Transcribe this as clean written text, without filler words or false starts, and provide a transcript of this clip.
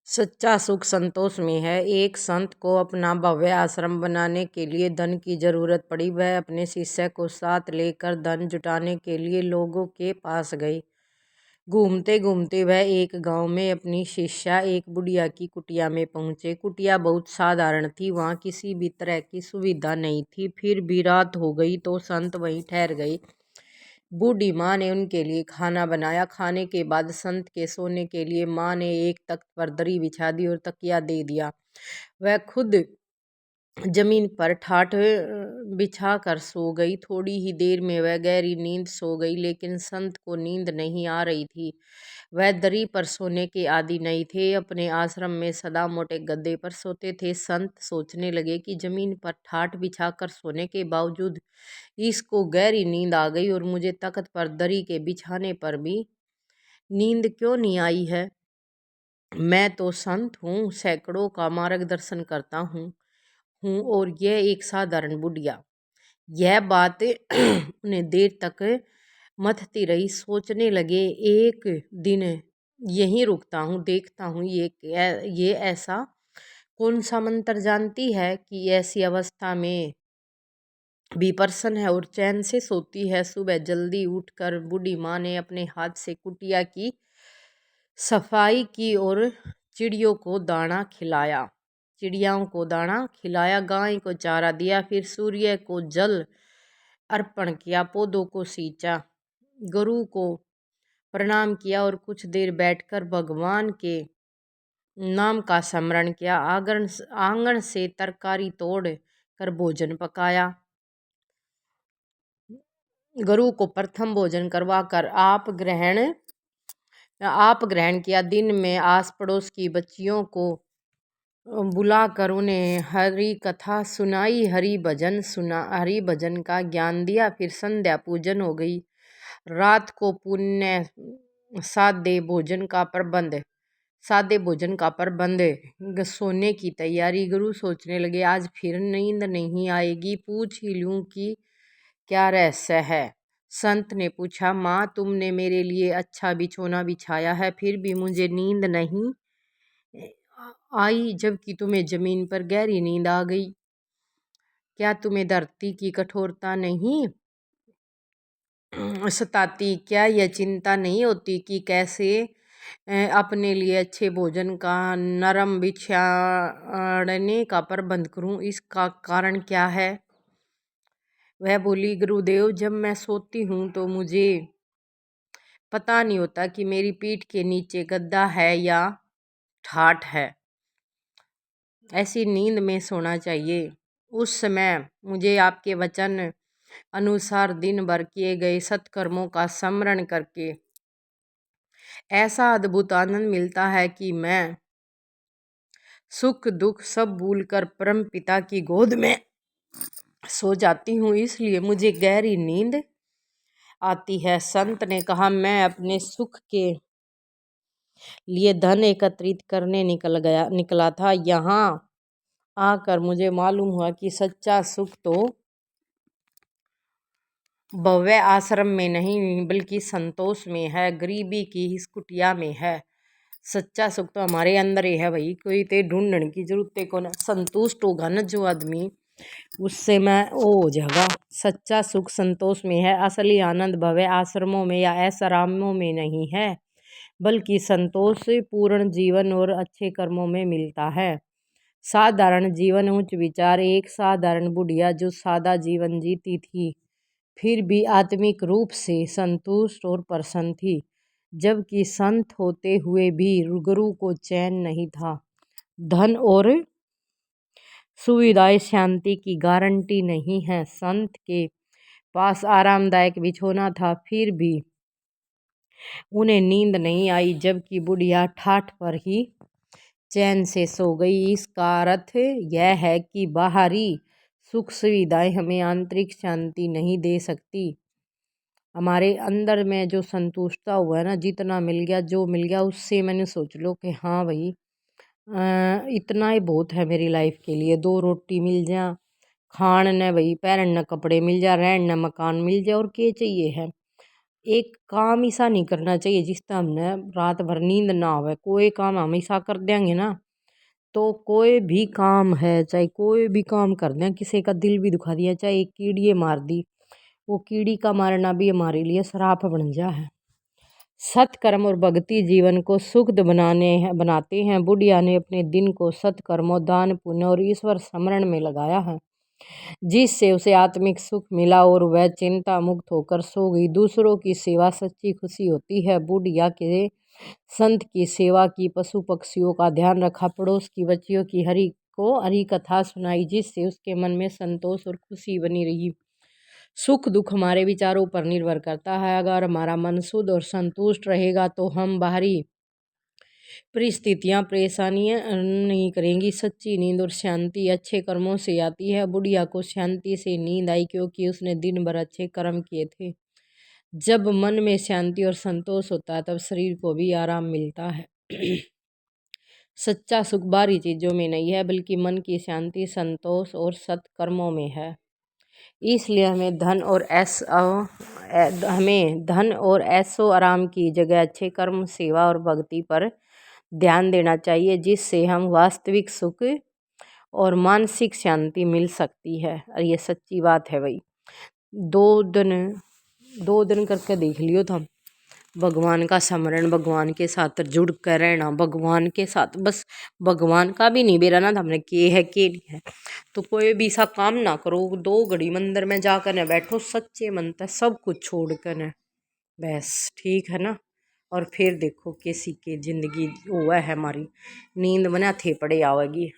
सच्चा सुख संतोष में है। एक संत को अपना भव्य आश्रम बनाने के लिए धन की जरूरत पड़ी। वह अपने शिष्य को साथ लेकर धन जुटाने के लिए लोगों के पास गई। घूमते घूमते वह एक गांव में अपनी शिष्या एक बुढ़िया की कुटिया में पहुंचे। कुटिया बहुत साधारण थी, वहां किसी भी तरह की सुविधा नहीं थी। फिर भी रात हो गई तो संत वहीं ठहर गई। बूढ़ी माँ ने उनके लिए खाना बनाया। खाने के बाद संत के सोने के लिए माँ ने एक तख्त पर दरी बिछा दी और तकिया दे दिया। वह खुद जमीन पर ठाठ बिछा कर सो गई। थोड़ी ही देर में वह गहरी नींद सो गई, लेकिन संत को नींद नहीं आ रही थी। वह दरी पर सोने के आदी नहीं थे। अपने आश्रम में सदा मोटे गद्दे पर सोते थे। संत सोचने लगे कि जमीन पर ठाठ बिछा कर सोने के बावजूद इसको गहरी नींद आ गई, और मुझे तख्त पर दरी के बिछाने पर भी नींद क्यों नहीं आई है। मैं तो संत हूँ, सैकड़ों का मार्गदर्शन करता हूँ और यह एक साधारण बुढ़िया। यह बात उन्हें देर तक मथती रही। सोचने लगे, एक दिन यहीं रुकता हूँ, देखता हूँ ये ऐसा कौन सा मंत्र जानती है कि ऐसी अवस्था में भी प्रसन्न है और चैन से सोती है। सुबह जल्दी उठकर बूढ़ी माँ ने अपने हाथ से कुटिया की सफाई की और चिड़ियों को दाना खिलाया। गाय को चारा दिया। फिर सूर्य को जल अर्पण किया, पौधों को सींचा, गुरु को प्रणाम किया और कुछ देर बैठकर भगवान के नाम का स्मरण किया। आंगन से तरकारी तोड़ कर भोजन पकाया। गुरु को प्रथम भोजन करवाकर आप ग्रहण किया। दिन में आस पड़ोस की बच्चियों को बुलाकर उन्हें हरि कथा सुनाई, हरि भजन का ज्ञान दिया। फिर संध्या पूजन हो गई। रात को पुण्य सादे भोजन का प्रबंध, सोने की तैयारी। गुरु सोचने लगे, आज फिर नींद नहीं आएगी, पूछ ही लूं कि क्या रहस्य है। संत ने पूछा, माँ तुमने मेरे लिए अच्छा बिछोना बिछाया है, फिर भी मुझे नींद नहीं आई, जबकि तुम्हें जमीन पर गहरी नींद आ गई। क्या तुम्हें धरती की कठोरता नहीं सताती? क्या यह चिंता नहीं होती कि कैसे अपने लिए अच्छे भोजन का नरम बिछाने का प्रबंध करूं? इसका कारण क्या है? वह बोली, गुरुदेव, जब मैं सोती हूँ तो मुझे पता नहीं होता कि मेरी पीठ के नीचे गद्दा है या ठाठ है। ऐसी नींद में सोना चाहिए। उस समय मुझे आपके वचन अनुसार दिन भर किए गए सत्कर्मों का स्मरण करके ऐसा अद्भुत आनंद मिलता है कि मैं सुख दुख सब भूलकर परम पिता की गोद में सो जाती हूँ, इसलिए मुझे गहरी नींद आती है। संत ने कहा, मैं अपने सुख के लिए धन एकत्रित करने निकला था। यहाँ आकर मुझे मालूम हुआ कि सच्चा सुख तो भव्य आश्रम में नहीं बल्कि संतोष में है, गरीबी की इस कुटिया में है। सच्चा सुख तो हमारे अंदर ही है भाई, कोई ते ढूंढने की जरूरत को ना। संतुष्ट होगा ना जो आदमी, उससे मैं वो हो जाएगा। सच्चा सुख संतोष में है। असली आनंद भव्य आश्रमों में या ऐसारामों में नहीं है, बल्कि संतोष पूर्ण जीवन और अच्छे कर्मों में मिलता है। साधारण जीवन उच्च विचार। एक साधारण बुढ़िया जो सादा जीवन जीती थी, फिर भी आत्मिक रूप से संतुष्ट और प्रसन्न थी, जबकि संत होते हुए भी गुरु को चैन नहीं था। धन और सुविधाएं शांति की गारंटी नहीं है। संत के पास आरामदायक बिछौना था, फिर भी उन्हें नींद नहीं आई, जबकि बुढ़िया ठाठ पर ही चैन से सो गई। इसका अर्थ यह है कि बाहरी सुख सुविधाएं हमें आंतरिक शांति नहीं दे सकती। हमारे अंदर में जो संतुष्टता हुआ है ना, जितना मिल गया, जो मिल गया उससे मैंने सोच लो कि हाँ भाई, इतना ही बहुत है मेरी लाइफ के लिए। 2 रोटी मिल जा, खान न भाई, पहन न कपड़े मिल जा, रहन न मकान मिल जाए, और क्या चाहिए है। एक काम ऐसा नहीं करना चाहिए जिससे हमने रात भर नींद ना आवे। कोई काम हम ऐसा कर देंगे ना, तो कोई भी काम है, चाहे कोई भी काम कर दें, किसी का दिल भी दुखा दिया, चाहे एक कीड़िए मार दी, वो कीड़ी का मारना भी हमारे लिए श्राप बन जा है। सत्कर्म और भक्ति जीवन को सुखद बनाते हैं। बुढ़िया ने अपने दिन को सत्कर्मों, दान, पुण्य और ईश्वर स्मरण में लगाया है, जिससे उसे आत्मिक सुख मिला और वह चिंता मुक्त होकर सो गई। दूसरों की सेवा सच्ची खुशी होती है। बुढ़िया के संत की सेवा की, पशु पक्षियों का ध्यान रखा, पड़ोस की बच्चियों की हरी कथा सुनाई, जिससे उसके मन में संतोष और खुशी बनी रही। सुख दुख हमारे विचारों पर निर्भर करता है। अगर हमारा मन शुद्ध और संतुष्ट रहेगा तो हम बाहरी परिस्थितियाँ परेशानियाँ नहीं करेंगी। सच्ची नींद और शांति अच्छे कर्मों से आती है। बुढ़िया को शांति से नींद आई क्योंकि उसने दिन भर अच्छे कर्म किए थे। जब मन में शांति और संतोष होता है तब शरीर को भी आराम मिलता है। सच्चा सुख बाहरी चीज़ों में नहीं है, बल्कि मन की शांति, संतोष और सत्कर्मों में है। इसलिए हमें धन और ऐशो आराम की जगह अच्छे कर्म, सेवा और भक्ति पर ध्यान देना चाहिए, जिससे हम वास्तविक सुख और मानसिक शांति मिल सकती है। और ये सच्ची बात है भाई। 2 दिन करके देख लियो था। भगवान का स्मरण, भगवान के साथ जुड़ कर रहना, भगवान के साथ बस, भगवान का भी नहीं बेरा ना हमने के है के नहीं है, तो कोई भी सा काम ना करो। 2 घड़ी मंदिर में जाकर न बैठो, सच्चे मन से सब कुछ छोड़ कर न, बस ठीक है ना। और फिर देखो कैसी की जिंदगी हुआ है हमारी, नींद में थे पड़े आवेगी।